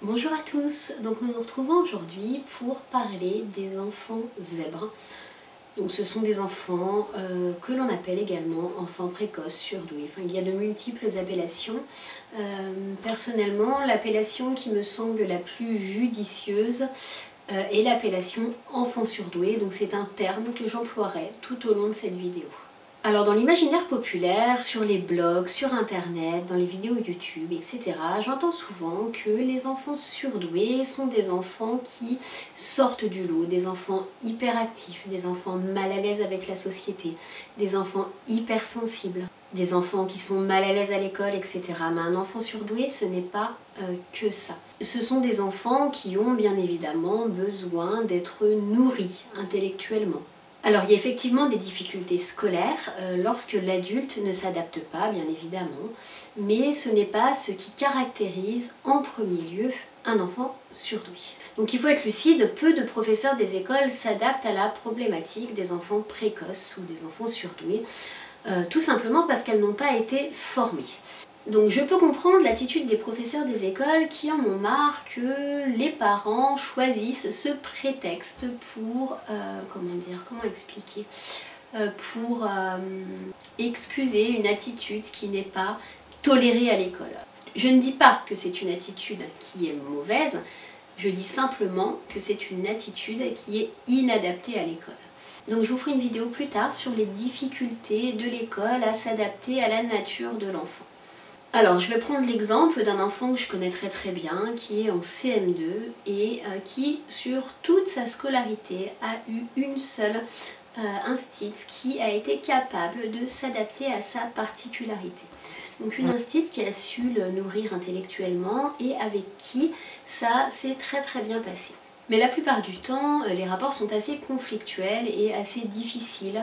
Bonjour à tous, donc nous nous retrouvons aujourd'hui pour parler des enfants zèbres. Donc ce sont des enfants que l'on appelle également enfants précoces, surdoués. Enfin, il y a de multiples appellations. Personnellement, l'appellation qui me semble la plus judicieuse est l'appellation enfant surdoué. Donc c'est un terme que j'emploierai tout au long de cette vidéo. Alors dans l'imaginaire populaire, sur les blogs, sur internet, dans les vidéos YouTube, etc., j'entends souvent que les enfants surdoués sont des enfants qui sortent du lot, des enfants hyperactifs, des enfants mal à l'aise avec la société, des enfants hypersensibles, des enfants qui sont mal à l'aise à l'école, etc. Mais un enfant surdoué, ce n'est pas que ça. Ce sont des enfants qui ont bien évidemment besoin d'être nourris intellectuellement. Alors il y a effectivement des difficultés scolaires lorsque l'adulte ne s'adapte pas, bien évidemment, mais ce n'est pas ce qui caractérise en premier lieu un enfant surdoué. Donc il faut être lucide, peu de professeurs des écoles s'adaptent à la problématique des enfants précoces ou des enfants surdoués, tout simplement parce qu'elles n'ont pas été formées. Donc je peux comprendre l'attitude des professeurs des écoles qui en ont marre que les parents choisissent ce prétexte pour, comment expliquer, pour excuser une attitude qui n'est pas tolérée à l'école. Je ne dis pas que c'est une attitude qui est mauvaise, je dis simplement que c'est une attitude qui est inadaptée à l'école. Donc je vous ferai une vidéo plus tard sur les difficultés de l'école à s'adapter à la nature de l'enfant. Alors, je vais prendre l'exemple d'un enfant que je connais très bien, qui est en CM2 et qui, sur toute sa scolarité, a eu une seule instite qui a été capable de s'adapter à sa particularité. Donc une instite qui a su le nourrir intellectuellement et avec qui ça s'est très bien passé. Mais la plupart du temps, les rapports sont assez conflictuels et assez difficiles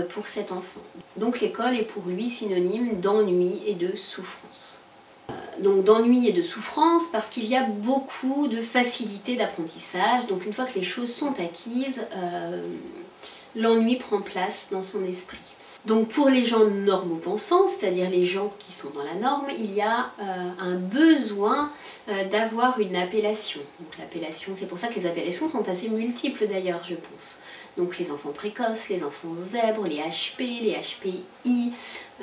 pour cet enfant. Donc l'école est pour lui synonyme d'ennui et de souffrance. Donc d'ennui et de souffrance parce qu'il y a beaucoup de facilité d'apprentissage. Donc une fois que les choses sont acquises, l'ennui prend place dans son esprit. Donc pour les gens normopensants, c'est-à-dire les gens qui sont dans la norme, il y a un besoin d'avoir une appellation. Donc l'appellation, c'est pour ça que les appellations sont assez multiples d'ailleurs, je pense. Donc les enfants précoces, les enfants zèbres, les HP, les HPI,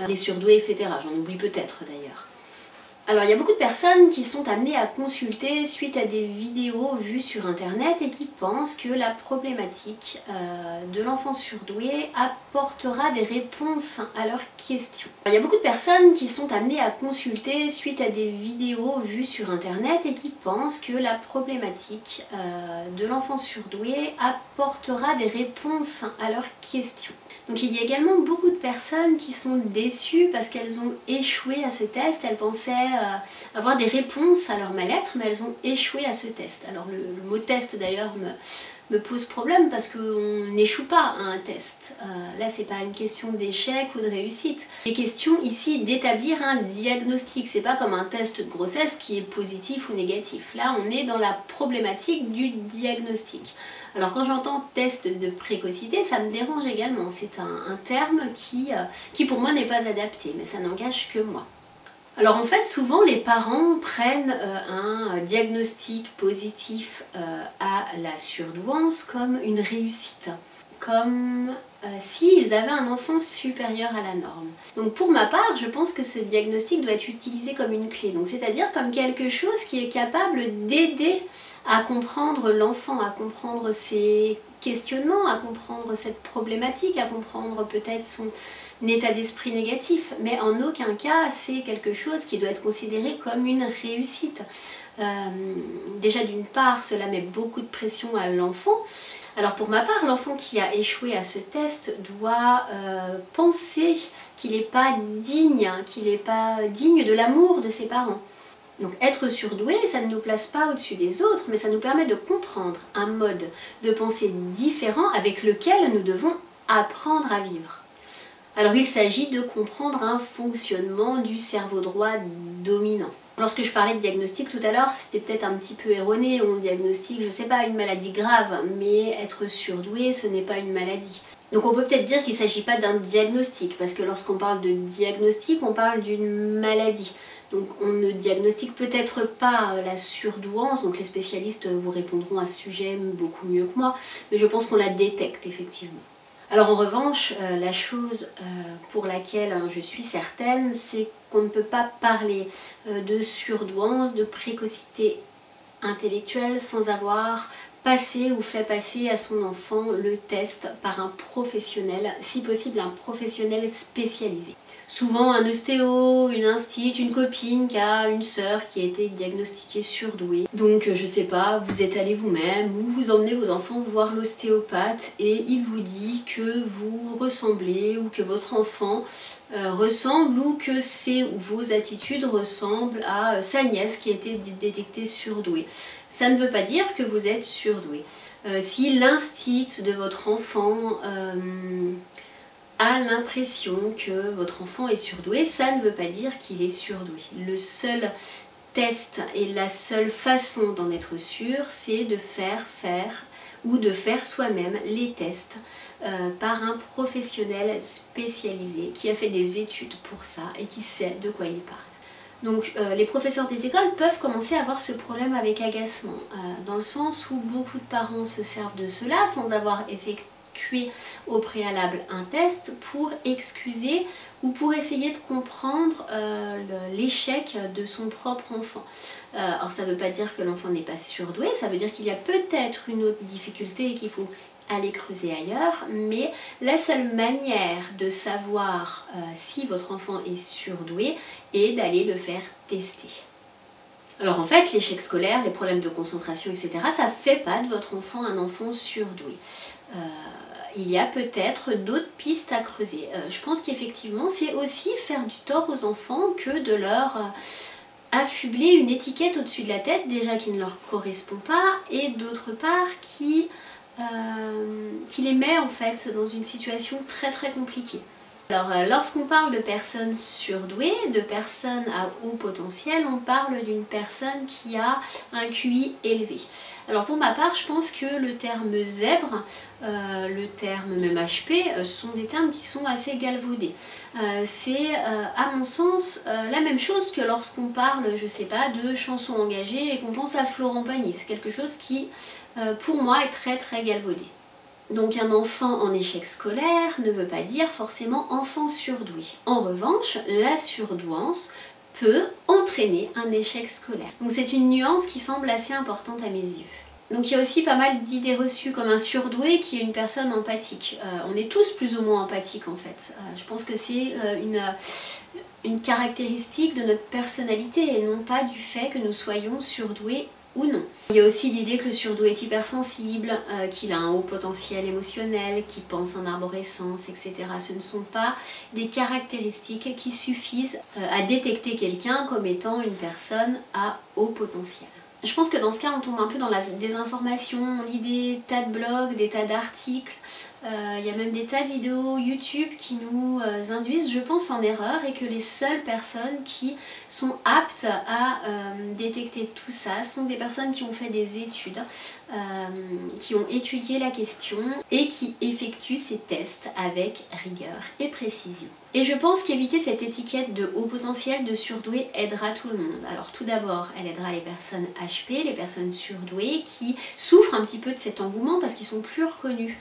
les surdoués, etc. J'en oublie peut-être d'ailleurs. Alors il y a beaucoup de personnes qui sont amenées à consulter suite à des vidéos vues sur internet et qui pensent que la problématique de l'enfant surdoué apportera des réponses à leurs questions. Il y a beaucoup de personnes qui sont amenées à consulter suite à des vidéos vues sur internet et qui pensent que la problématique de l'enfant surdoué apportera des réponses à leurs questions. Donc il y a également beaucoup de personnes qui sont déçues parce qu'elles ont échoué à ce test. Elles pensaient avoir des réponses à leur mal-être, mais elles ont échoué à ce test. Alors le mot test d'ailleurs me pose problème parce qu'on n'échoue pas à un test. Là c'est pas une question d'échec ou de réussite. C'est question ici d'établir un diagnostic. C'est pas comme un test de grossesse qui est positif ou négatif. Là on est dans la problématique du diagnostic. Alors quand j'entends test de précocité, ça me dérange également. C'est un terme qui pour moi n'est pas adapté, mais ça n'engage que moi. Alors en fait, souvent les parents prennent un diagnostic positif à la surdouance comme une réussite, comme s'ils avaient un enfant supérieur à la norme. Donc pour ma part, je pense que ce diagnostic doit être utilisé comme une clé, donc c'est-à-dire comme quelque chose qui est capable d'aider à comprendre l'enfant, à comprendre ses questionnements, à comprendre cette problématique, à comprendre peut-être son état d'esprit négatif, mais en aucun cas c'est quelque chose qui doit être considéré comme une réussite. Déjà d'une part, cela met beaucoup de pression à l'enfant. Alors pour ma part, l'enfant qui a échoué à ce test doit penser qu'il n'est pas digne de l'amour de ses parents. Donc être surdoué, ça ne nous place pas au-dessus des autres, mais ça nous permet de comprendre un mode de pensée différent avec lequel nous devons apprendre à vivre. Alors il s'agit de comprendre un fonctionnement du cerveau droit dominant. Lorsque je parlais de diagnostic tout à l'heure, c'était peut-être un petit peu erroné, on diagnostique, je sais pas, une maladie grave, mais être surdoué, ce n'est pas une maladie. Donc on peut peut-être dire qu'il ne s'agit pas d'un diagnostic, parce que lorsqu'on parle de diagnostic, on parle d'une maladie. Donc on ne diagnostique peut-être pas la surdouance, donc les spécialistes vous répondront à ce sujet beaucoup mieux que moi, mais je pense qu'on la détecte effectivement. Alors en revanche, la chose pour laquelle je suis certaine, c'est qu'on ne peut pas parler de surdouance, de précocité intellectuelle sans avoir passé ou fait passer à son enfant le test par un professionnel, si possible un professionnel spécialisé. Souvent un ostéo, une instite, une copine qui a une sœur qui a été diagnostiquée surdouée. Donc je sais pas, vous êtes allé vous-même ou vous emmenez vos enfants voir l'ostéopathe et il vous dit que vous ressemblez ou que votre enfant ressemble ou que vos attitudes ressemblent à sa nièce qui a été détectée surdouée. Ça ne veut pas dire que vous êtes surdoué. Si l'instit de votre enfant a l'impression que votre enfant est surdoué, ça ne veut pas dire qu'il est surdoué. Le seul test et la seule façon d'en être sûr, c'est de faire soi-même les tests par un professionnel spécialisé qui a fait des études pour ça et qui sait de quoi il parle. Donc les professeurs des écoles peuvent commencer à avoir ce problème avec agacement, dans le sens où beaucoup de parents se servent de cela sans avoir effectué au préalable un test pour excuser ou pour essayer de comprendre l'échec de son propre enfant. Alors ça ne veut pas dire que l'enfant n'est pas surdoué, ça veut dire qu'il y a peut-être une autre difficulté et qu'il faut aller creuser ailleurs, mais la seule manière de savoir si votre enfant est surdoué est d'aller le faire tester. Alors en fait, l'échec scolaire, les problèmes de concentration, etc., ça ne fait pas de votre enfant un enfant surdoué. Il y a peut-être d'autres pistes à creuser. Je pense qu'effectivement, c'est aussi faire du tort aux enfants que de leur affubler une étiquette au-dessus de la tête, déjà qui ne leur correspond pas, et d'autre part qui les met en fait dans une situation très très compliquée. Alors lorsqu'on parle de personnes surdouées, de personnes à haut potentiel, on parle d'une personne qui a un QI élevé. Alors pour ma part, je pense que le terme zèbre, le terme même HP, ce sont des termes qui sont assez galvaudés. C'est à mon sens la même chose que lorsqu'on parle, je sais pas, de chansons engagées et qu'on pense à Florent Pagny. C'est quelque chose qui, pour moi, est très très galvaudé. Donc un enfant en échec scolaire ne veut pas dire forcément enfant surdoué. En revanche, la surdouance peut entraîner un échec scolaire. Donc c'est une nuance qui semble assez importante à mes yeux. Donc il y a aussi pas mal d'idées reçues comme un surdoué qui est une personne empathique. On est tous plus ou moins empathiques en fait. Je pense que c'est une caractéristique de notre personnalité et non pas du fait que nous soyons surdoués ou non. Il y a aussi l'idée que le surdoué est hypersensible, qu'il a un haut potentiel émotionnel, qu'il pense en arborescence, etc. Ce ne sont pas des caractéristiques qui suffisent à détecter quelqu'un comme étant une personne à haut potentiel. Je pense que dans ce cas, on tombe un peu dans la désinformation, on lit des tas de blogs, des tas d'articles, il y a même des tas de vidéos YouTube qui nous induisent, je pense, en erreur et que les seules personnes qui sont aptes à détecter tout ça sont des personnes qui ont fait des études, qui ont étudié la question et qui effectuent ces tests avec rigueur et précision. Et je pense qu'éviter cette étiquette de haut potentiel, de surdoué, aidera tout le monde. Alors tout d'abord, elle aidera les personnes HP, les personnes surdouées qui souffrent un petit peu de cet engouement parce qu'ils sont plus reconnus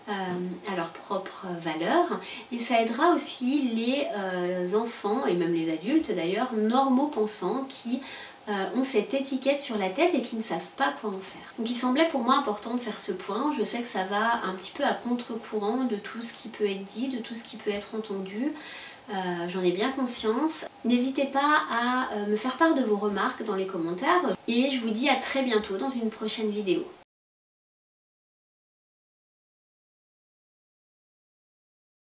à leur propre valeur, et ça aidera aussi les enfants et même les adultes d'ailleurs normaux pensants qui ont cette étiquette sur la tête et qui ne savent pas quoi en faire. Donc il semblait pour moi important de faire ce point. Je sais que ça va un petit peu à contre-courant de tout ce qui peut être dit, de tout ce qui peut être entendu. J'en ai bien conscience. N'hésitez pas à me faire part de vos remarques dans les commentaires et je vous dis à très bientôt dans une prochaine vidéo.